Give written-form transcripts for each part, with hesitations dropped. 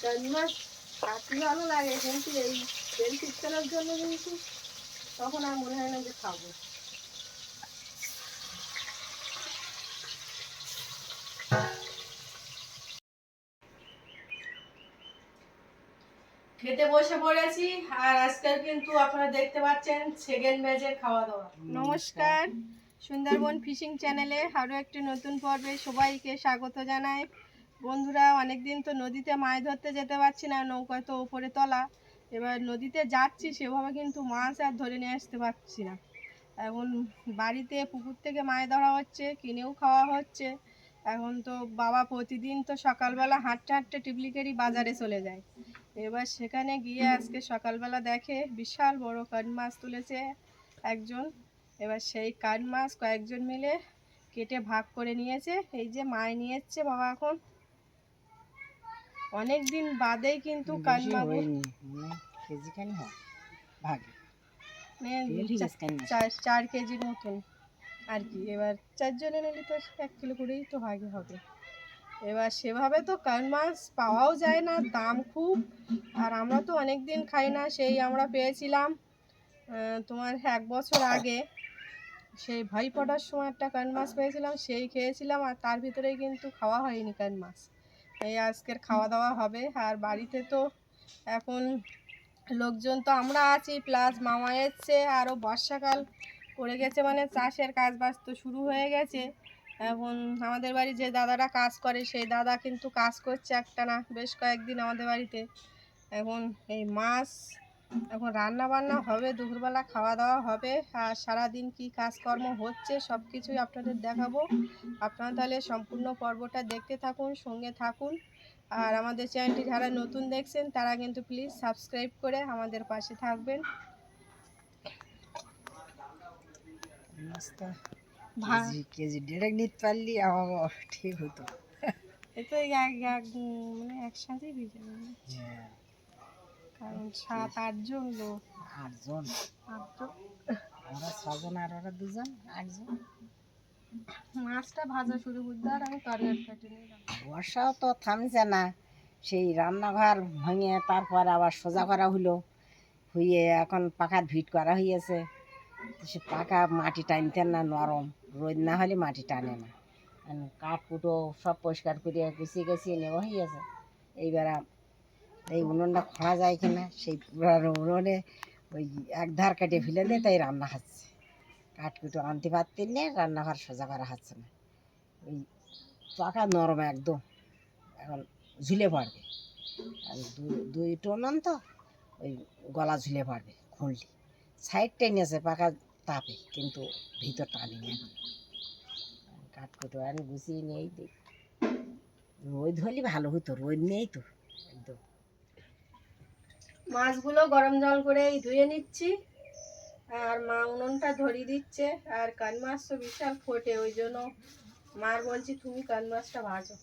কান মাছ খাতে ভালো লাগে, কিন্তু এই তেল চিটকানোর জন্য কিন্তু তখন আর মনে হয় না যে খাবো। খেতে বসে পড়েছি, আর আজকাল কিন্তু আপনারা দেখতে পাচ্ছেন সেকেন্ড ব্যাচের খাওয়া দাওয়া। নমস্কার, সুন্দরবন ফিশিং চ্যানেলে আরও একটি নতুন পর্বে সবাইকে স্বাগত জানাই। বন্ধুরা, অনেকদিন তো নদীতে মাছ ধরতে যেতে পারছি না, নৌকা তো উপরে তোলা। এবার নদীতে যাচ্ছি, সেভাবে কিন্তু মাছ আর ধরে নিয়ে আসতে পারছি না। এখন বাড়িতে পুকুর থেকে মাছ ধরা হচ্ছে, কিনেও খাওয়া হচ্ছে। এখন তো বাবা প্রতিদিন তো সকালবেলা হাঁটতে হাঁটতে টিবলিকেরি বাজারে চলে যায়। এবার সেখানে গিয়ে আজকে সকালবেলা দেখে বিশাল বড় কান মাছ তুলেছে একজন। এবার সেই কান মাছ কয়েকজন মিলে কেটে ভাগ করে নিয়েছে। এই যে মাছ নিয়ে এসছে বাবা, এখন অনেক দিন বাদেই কিন্তু কান মাগুর 4 কেজির মতন আর কি। এবার 4 জনে নিলে তো 1 কিলো করেই তো ভাগে হবে। এবার সেভাবে তো কান মাছ পাওয়াও যায় না, দাম খুব। আর আমরা তো অনেক দিন খাই না, সেই আমরা পেয়েছিলাম তোমার 1 বছর আগে, সেই ভাইফোঁটার সময় একটা কান মাছ পেয়েছিলাম, সেই খেয়েছিলাম। আর তার ভিতরেই কিন্তু খাওয়া হয়নি কান মাছ। এই আজকের খাওয়া দাওয়া হবে। আর বাড়িতে তো এখন লোকজন তো আমরা আছি, প্লাস মামা এসছে, আরও বর্ষাকাল পড়ে গেছে, মানে চাষের কাজ বাজ তো শুরু হয়ে গেছে। এখন আমাদের বাড়ি যে দাদারা কাজ করে, সেই দাদা কিন্তু কাজ করছে একটানা বেশ কয়েকদিন আমাদের বাড়িতে। এখন এই মাছ এখন রান্না বান্না হবে, দুপুরবেলা খাওয়া দাওয়া হবে, আর সারাদিন কি কাজকর্ম হচ্ছে সব কিছুই আপনাদের দেখাবো। আপনারা তাহলে সম্পূর্ণ পর্বটা দেখতে থাকুন, সঙ্গে থাকুন। আর আমাদের চ্যানেলটি যারা নতুন দেখছেন তারা কিন্তু প্লিজ সাবস্ক্রাইব করে আমাদের পাশে থাকবেন। কেজি দেড়েক নিতে পারলি আমার ঠিক হতো। এ তো মানে একসাথেই হয়ে যাবে, কারণ 7-8 জন লোক। 8 জন, আমরা 6 জন আর ওরা 2 জন, 8 জন। মাছটা ভাজা শুরু করতে, আর আমি তরকারি কাটে নিলাম। বর্ষাও তো থামছে না, সেই রান্নাঘর ভেঙে তারপর আবার সোজা করা হলো, হইয়ে এখন পাকার ভিট করা হয়েছে। সে পাকা মাটি টানতে না, নরম রোদ না হলে মাটি টানে না। কাঠ কুটো সব পরিষ্কার করে গুছিয়ে গুছিয়ে নেওয়া হয়েছে। এইবার এই উনুনটা খোঁড়া যায় কিনা, সেই উনুনে ওই এক ধার কেটে ফেলে দিয়ে তাই রান্না হচ্ছে। কাঠ কুটো আনতে পারতেন না, রান্নাঘর সোজা করা হচ্ছে না। ওই পাকা নরম একদম, এখন ঝুলে পড়বে। দুই টন তো ওই গলা ঝুলে পড়বে খুঁড়লি। সাইড টেনেছে পাকা তাপে, কিন্তু ভিতর টানিনি এখন। কাঠকুটো আর গুছিয়ে নিয়েই দিই। রোদ হলে ভালো হতো, রোদ নেই তো একদম। মাছগুলো গরম জল করে ধুয়ে নিচ্ছি, আর মা উনুনটা ধরিয়ে দিচ্ছে। আর কান মাছ তো বিশাল ফোটে, ওই জন্য মার বলছি তুমি কান মাছটা ভাজো।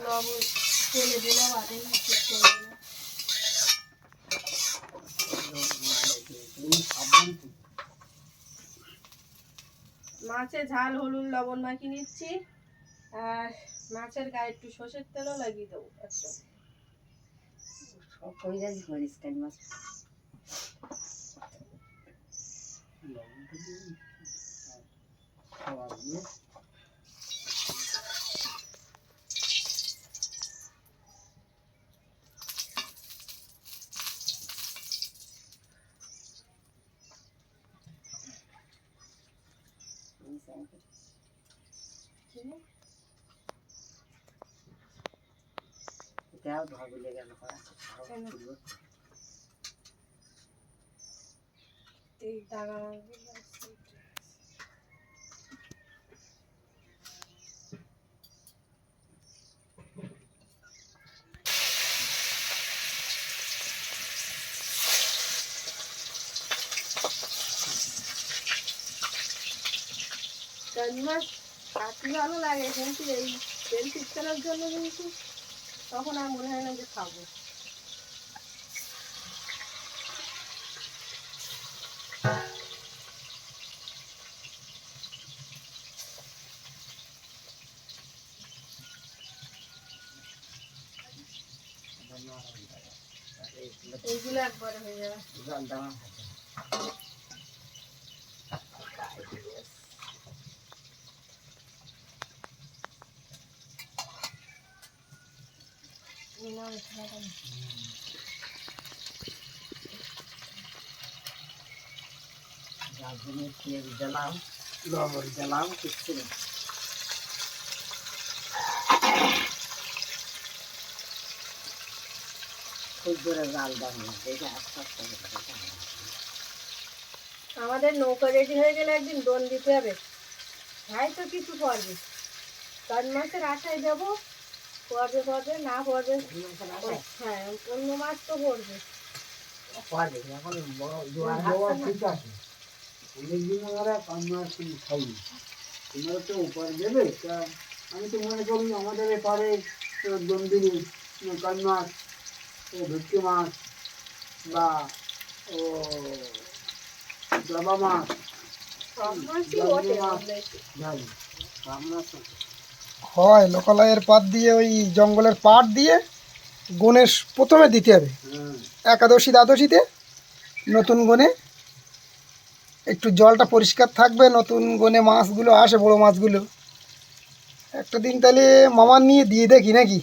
লবণ ফেলে দিলে বাদে ঠিক করে দিলাম। মাছে ঝাল হলুদ লবণ মাখিয়ে নিচ্ছি, আর মাছের গায়ে একটু সর্ষের তেলও লাগিয়ে দেবো একটু। সব কইরাজি করিস কান মাছ। তেও ধোয়া বলে গেল এই দাগা মাছ কাটি ভালো লাগে, কিন্তু এই তেল চিটকানোর জন্য কিন্তু তখন আর মনে হয় না যে খাবো। এইগুলো একবারে হয়ে যাবে। জ্বালাও লবণ জ্বালাও কিচ্ছু নেই। খুব জোরে জাল দাম দেখে আস্তে আস্তে আমাদের নৌকা রেডি হয়ে গেলে একদিন দোন দিতে হবে। ভাই তো কিছু পড়বে, কান মাছের আশায় যাবো, পড়বে পড়বে না পড়বে। হ্যাঁ, অন্য মাছ তো পড়বে। এখন ঠিক আছে, অনেকদিন আমরা কান মাছ খাইনি, তোমরা তো উপর দেবে। তা আমি তো মনে করি আমাদের এপারে দন্দিনী কান মাছ, ও ভেটকি মাছ বা ও জাবা মাছ, হয় লোকালয়ের পাট দিয়ে, ওই জঙ্গলের পাট দিয়ে গণেশ প্রথমে দিতে হবে। একাদশী দ্বাদশীতে নতুন গনে একটু জলটা পরিষ্কার থাকবে, নতুন গনে মাছগুলো আসে, বড়ো মাছগুলো। একটা দিন তাহলে মামা নিয়ে দিয়ে দেখি নাকি,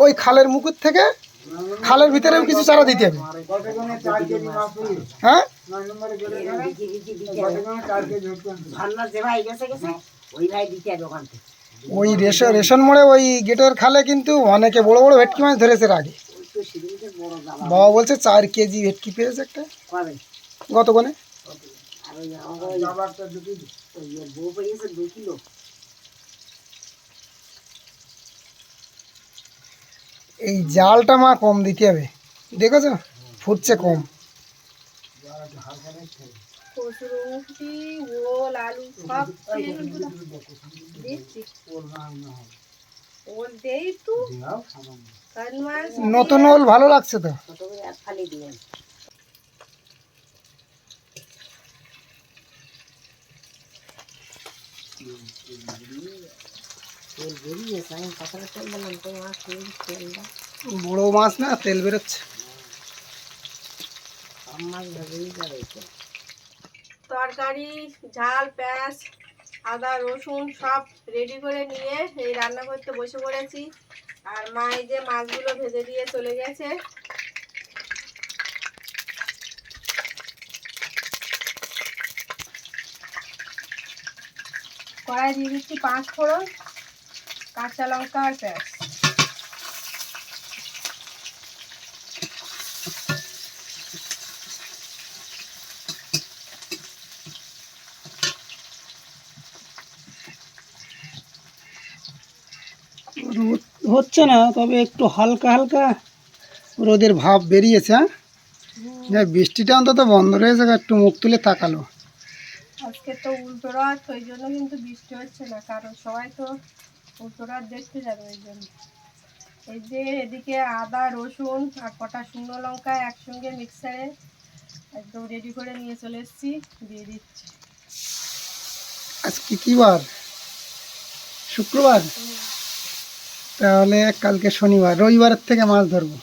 ওই খালের মুকুর থেকে খালের ভিতরেও কিছু চারা দিতে হবে। হ্যাঁ, ওই রেশন মোড়ে ওই গেটের খালে কিন্তু অনেকে বড় বড় ভেটকি মাছ ধরেছে আগে। বাবা বলছে 4 কেজি ভেটকি পেয়েছে একটা গত কোণে। এই জালটা মা কম দিতে হবে, দেখেছো ফুটছে কম। কচুরমুখী, ওল, আলু সব দিচ্ছি। ওল দেই তো, কান মাছ নতুন ওল ভালো লাগছে তো। বড় মাছ না, তেল বেরোচ্ছে। তরকারি, ঝাল, পেঁয়াজ, আদা, রসুন সব রেডি করে নিয়ে এই রান্না করতে বসে পড়েছি। আর মা এই যে মাছগুলো ভেজে দিয়ে চলে গেছে। কড়াই দিয়ে দিচ্ছি 5 ফোড়ন, কাঁচা লঙ্কা আর পেঁয়াজ। রোদ হচ্ছে না, তবে একটু হালকা হালকা রোদের ভাব বেরিয়েছে। হ্যাঁ, বৃষ্টিটা অন্তত বন্ধ রয়েছে, একটু মুখ তুলে তাকালো। আজকে তো উল্টো রথ, ওই জন্য কিন্তু বৃষ্টি হচ্ছে না, কারণ সবাই তো উল্টো রথ দেখতে যাবে ওই জন্য। এই যে এদিকে আদা, রসুন আর কটা শুকনো লঙ্কা একসঙ্গে মিক্সারে একদম রেডি করে নিয়ে চলে এসেছি, দিয়ে দিচ্ছি। আজকে কি বার? শুক্রবার। তাহলে কালকে শনিবার, রবিবারের থেকে মাছ ধরবো।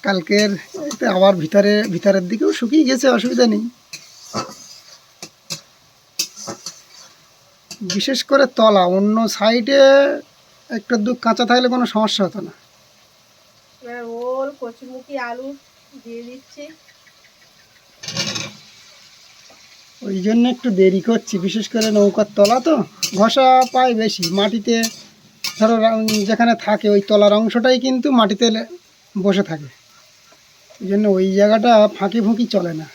কালকের এতে আবার ভিতরের দিকেও শুকিয়ে গেছে, অসুবিধা নেই। বিশেষ করে তলা, অন্য সাইডে একটু দু কাঁচা থাকলে কোনো সমস্যা হতো না। ওল, কচুরমুখী, আলু দিয়ে দিচ্ছি। ওই জন্য একটু দেরি করছি, বিশেষ করে নৌকার তলা তো ঘষা পায় বেশি মাটিতে। ধরো যেখানে থাকে ওই তলার অংশটাই কিন্তু মাটিতে বসে থাকে, ওই জন্য ওই জায়গাটা ফাঁকি ফুঁকি চলে না।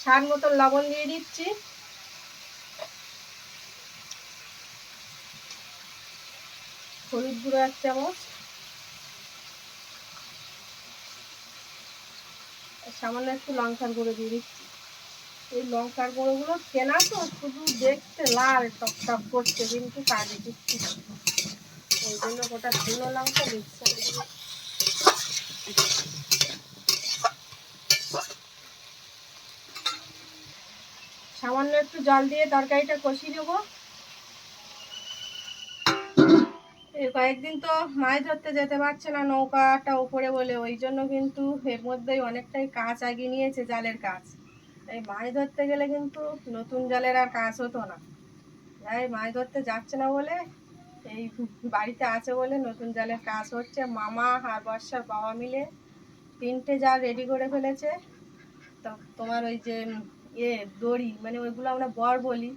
স্বাদ মতন লবণ দিয়ে দিচ্ছি, হলুদ গুঁড়ো 1 চামচ, আর সামান্য একটু লঙ্কার গুঁড়ো দিয়ে দিচ্ছি। এই লঙ্কার গুঁড়োগুলো কেনা তো শুধু দেখতে লাল টক টক করছে, কিন্তু কাজে দিচ্ছি, ওই জন্য গোটা শুকনো লঙ্কা মিক্সারে দিয়ে সামান্য একটু জল দিয়ে তরকারিটা কষিয়ে নেবো। এই কয়েকদিন তো মাছ ধরতে যেতে পারছে না নৌকাটা উপরে বলে, ওই জন্য কিন্তু এর মধ্যেই অনেকটাই কাজ আগিয়ে নিয়েছে, জালের কাজ। এই মাছ ধরতে গেলে কিন্তু নতুন জালের আর কাজ হতো না। যাই মাছ ধরতে যাচ্ছে না বলে, এই বাড়িতে আছে বলে নতুন জালের কাজ হচ্ছে। মামা আর বর্ষার বাবা মিলে 3টে জাল রেডি করে ফেলেছে। তো তোমার ওই যে দড়ি, মানে ওইগুলো আমরা বর বলি,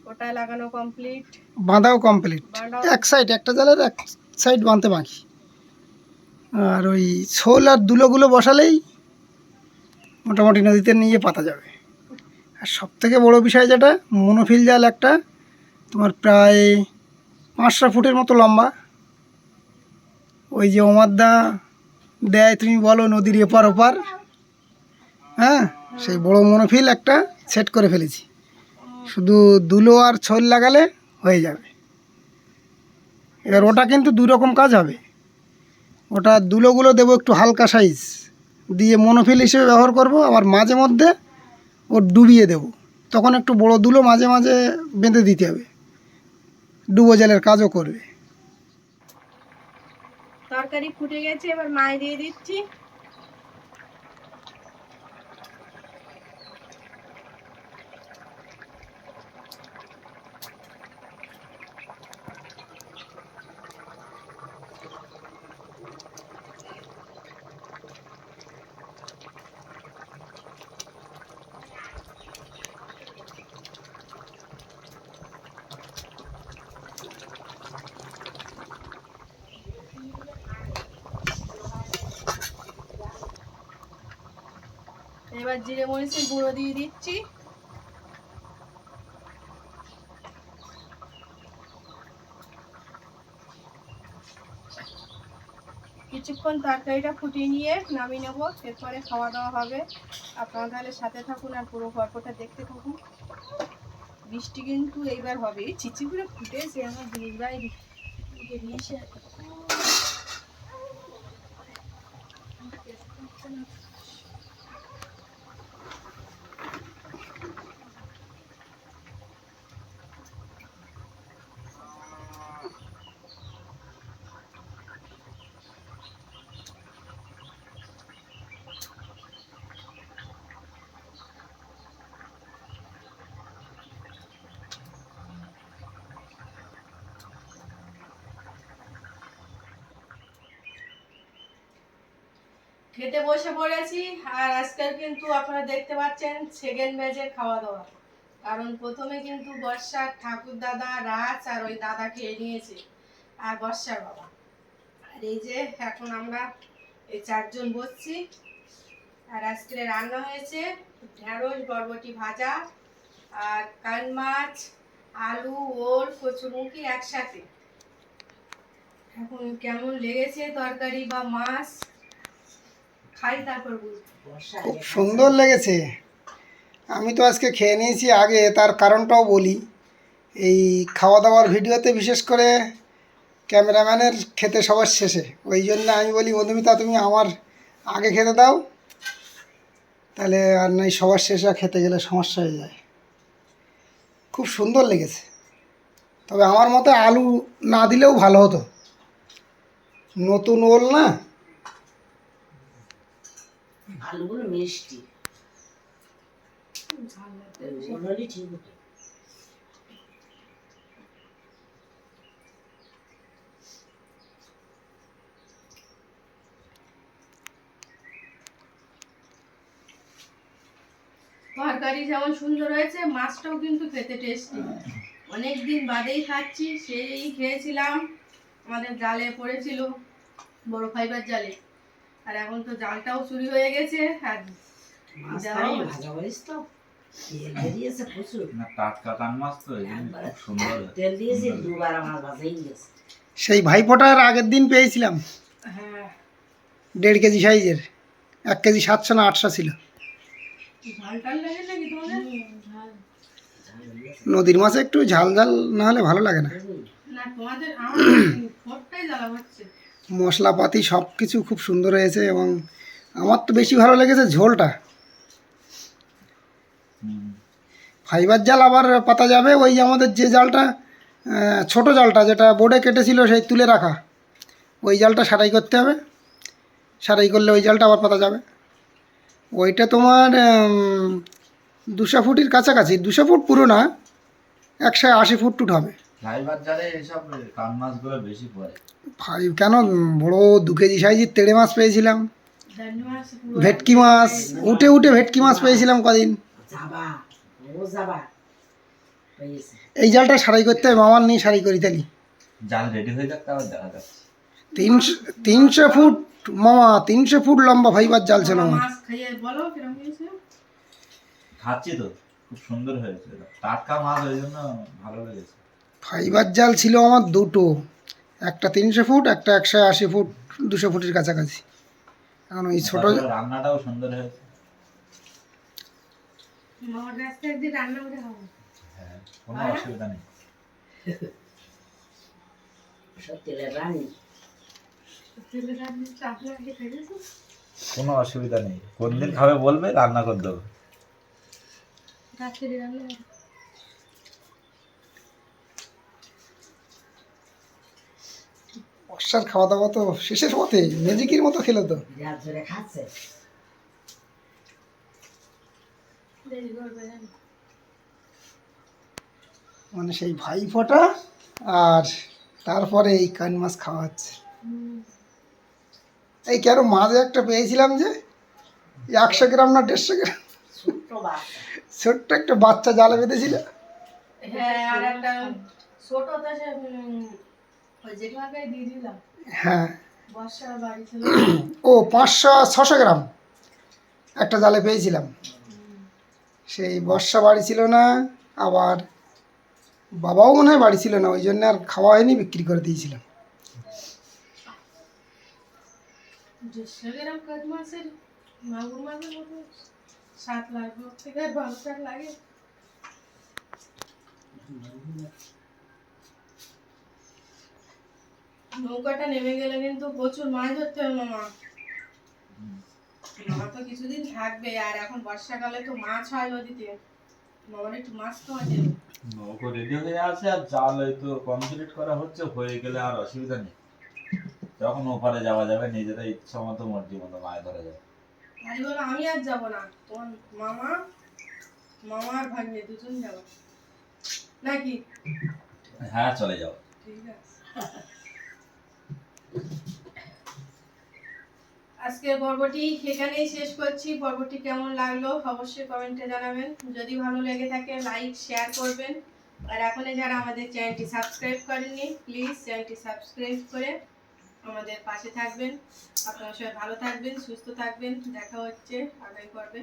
ওটা লাগানো কমপ্লিট, বাঁধাও কমপ্লিট, বাঁধাও এক সাইড একটা জালের এক সাইড বাঁধতে বাকি। আর ওই শোল আর দুলোগুলো বসালেই মোটামুটি নদীতে নিয়ে পাতা যাবে। আর সবথেকে বড় বিষয় যেটা, মনোফিল জাল একটা তোমার প্রায় 500 ফুটের মতো লম্বা, ওই যে ওমারদা দেয় তুমি বলো নদীর এপার ওপার, হ্যাঁ সেই বড় মনোফিল একটা সেট করে ফেলেছি। শুধু দুলো আর ছোল লাগালে হয়ে যাবে। এবার ওটা কিন্তু দুই রকম কাজ হবে। ওটা দুলোগুলো দেবো একটু হালকা সাইজ দিয়ে মনোফিল হিসেবে ব্যবহার করব, আবার মাঝে মধ্যে ও ডুবিয়ে দেব, তখন একটু বড় দুলো মাঝে মাঝে বেঁধে দিতে হবে, ডুবো জলের কাজও করবে। তরকারি ফুটে গেছে, এবার মাছ দিয়ে দিচ্ছি। এবার জিরে মরিচের গুঁড়ো দিয়ে দিচ্ছি। কিছুক্ষণ তরকারিটা ফুটিয়ে নিয়ে নামিয়ে নেবো, এরপরে খাওয়া দাওয়া হবে। আপনারা তাহলে সাথে থাকুন আর পুরো গল্পটা দেখতে থাকুন। বৃষ্টি কিন্তু এইবার হবে, চিচি করে ফুটেছে আমার দিদিভাই বেরিয়েছে। খেতে বসে পড়েছি, আর আজকাল কিন্তু আপনারা দেখতে পাচ্ছেন সেকেন্ড ব্যাচের খাওয়া দাওয়া। কারণ প্রথমে কিন্তু বর্ষার ঠাকুর দাদা, রাজ আর ওই দাদা খেয়ে নিয়েছে, আর বর্ষার বাবা। আর এই যে এখন আমরা এই 4 জন বসছি। আর আজকে রান্না হয়েছে ঢেঁড়স বরবটি ভাজা আর কান মাছ, আলু, ওল, কচুরমুখী একসাথে। এখন কেমন লেগেছে তরকারি বা মাছ, খাই তারপর বুঝবো। খুব সুন্দর লেগেছে। আমি তো আজকে খেয়ে নিয়েছি আগে, তার কারণটাও বলি। এই খাওয়া দাওয়ার ভিডিওতে বিশেষ করে ক্যামেরাম্যানের খেতে সবার শেষে, ওই জন্য আমি বলি মধুমিতা তুমি আমার আগে খেতে দাও, তাহলে আর নাই সবার শেষে খেতে গেলে সমস্যা হয়ে যায়। খুব সুন্দর লেগেছে, তবে আমার মতে আলু না দিলেও ভালো হতো, নতুন ওল না। আলুগুলো মিষ্টি, ওল হলে ঠিক হতো। তরকারি যেমন সুন্দর হয়েছে, মাছটাও কিন্তু খেতে টেস্টি। অনেক দিন বাদেই খাচ্ছি, সেই খেয়েছিলাম আমাদের জালে পড়েছিল, বড় ফাইবার জালে। আর এখন তো জালটাও চুরি হয়ে গেছে। আর ভাজা করিস তো, তেল বেরিয়েছে প্রচুর, না টাটকা কান মাছ তো এই জন্য খুব সুন্দর হয়। তেল দিয়েছি দুবার আমার ভাজাই গেছে। সেই ভাইফোঁটার আগের দিন পেয়েছিলাম হ্যাঁ, 1.5 কেজি সাইজের, 1 কেজি 700 না 800 ছিল। ঝাল টাল লাগে নাকি তোমাদের? নদীর মাছে একটু ঝাল ঝাল না হলে ভালো লাগে না। না তোমাদের, আমার ঠোঁটটাই জ্বালা হচ্ছে। মশলাপাতি সব কিছু খুব সুন্দর হয়েছে, এবং আমার তো বেশি ভালো লেগেছে ঝোলটা। হুম। ফাইবার জাল আবার পাতা যাবে, ওই আমাদের যে জালটা ছোট জালটা যেটা বোর্ডে কেটেছিল সেই তুলে রাখা, ওই জালটা সারাই করতে হবে। সারাই করলে ওই জালটা আবার পাতা যাবে। ওইটা তোমার 200 ফুটের কাছাকাছি, 200 ফুট পুরো না, 180 ফুট টুট হবে। ফাইবার জালে এইসব কান মাছগুলো বেশি পড়ে। কেন, বড় 2 কেজি সাইজের তেড়ে মাছ পেয়েছিলাম, ধন্যবাদ। ভেটকি মাছ, উঠে উঠে ভেটকি মাছ পেয়েছিলাম কদিন। যাবা ও যাবা পেয়েছে। এই জালটা সারাই করতে হবে, মামার নিয়ে সারাই করি তালি। জাল রেডি হয়ে যাক, তাও দেখা যাচ্ছে। 300 ফুট মামা, 300 ফুট লম্বা ফাইবার জাল ছিল আমার। মাছ খাইয়ে বলো কিরকম হয়েছে। খাচ্ছি তো, খুব সুন্দর হয়েছে, টাটকা মাছ ওই জন্য ভালো লেগেছে। ফাইবার জাল ছিল আমার দুটো, একটা 300 ফুট, একটা 180 ফুট, 200 ফুটের কাছাকাছি। এখন ওই ছোট তারপরে রান্নাটাও সুন্দর হয়েছে। মামার কাছ থেকে একদিন রান্না করে খাবো। হ্যাঁ, কোনো অসুবিধা নেই। সব তেলের রান্নি। তেলে রান্না চাপ লাগিয়ে খেয়েছো? কোনো অসুবিধা নেই, কোন দিন খাবে বলবে, রান্না করে দেবো। রাত্রে রান্না হবে। বর্ষার খাওয়া দাওয়া তো শেষের পথে, ম্যাজিকের মতো খেলো তো। বিরাট জোরে খাচ্ছে। দেরি করবে জানি। মানে সেই ভাইফোঁটা আর তারপরে এই কান মাছ খাওয়া হচ্ছে। এই কেন মাঝে একটা পেয়েছিলাম যে 100 গ্রাম না 150 গ্রাম, ছোট্ট বাচ্চা। ছোট্ট একটা বাচ্চা জালে বেঁধেছিল। হ্যাঁ, আর একটা ছোটটা সে ওই জেঠুয়াকে দিয়ে দিলাম। হ্যাঁ, বর্ষার বাড়ি ছিল। ও 500-600 গ্রাম একটা জালে পেয়েছিলাম। সেই বর্ষা বাড়ি ছিল না, আবার বাবাও মনে হয় বাড়ি ছিল না, ওই জন্য আর খাওয়া হয়নি, বিক্রি করে দিয়েছিলাম। 150 গ্রাম কাঠ মাছের মাগুর মাছের মতো স্বাদ লাগবে, ওর থেকে আর ভালো স্বাদ লাগে। নৌকাটা নেমে গেলে কিন্তু প্রচুর মাছ ধরতে হবে মামা। মামা তো কিছুদিন থাকবে, আর এখন বর্ষাকালে তো মাছ হয় নদীতে, মামার একটু মাছ খাওয়া যাবে। নৌকো রেডি হয়ে আছে, আর জাল এই তো কমপ্লিট করা হচ্ছে, হয়ে গেলে আর অসুবিধা নেই। তখন ওপারে যাওয়া যাবে, নিজেরা ইচ্ছা মতো মর্জি মতো মাছ ধরা যাবে। আরে বলো আমি আর যাবো না, তোমার মামা মামা আর ভাগ্নে দুজন যাবো নাকি? হ্যাঁ, চলে যাও। ঠিক আছে। আজকের পর্বটি এখানেই শেষ করছি। পর্বটি কেমন লাগলো অবশ্যই কমেন্টে জানাবেন। যদি ভালো লেগে থাকে লাইক শেয়ার করবেন। আর এখনো যারা আমাদের চ্যানেলটি সাবস্ক্রাইব করেননি, প্লিজ চ্যানেলটি সাবস্ক্রাইব করে আমাদের পাশে থাকবেন। আপনারা সবাই ভালো থাকবেন, সুস্থ থাকবেন। দেখা হচ্ছে আগামী পর্বে।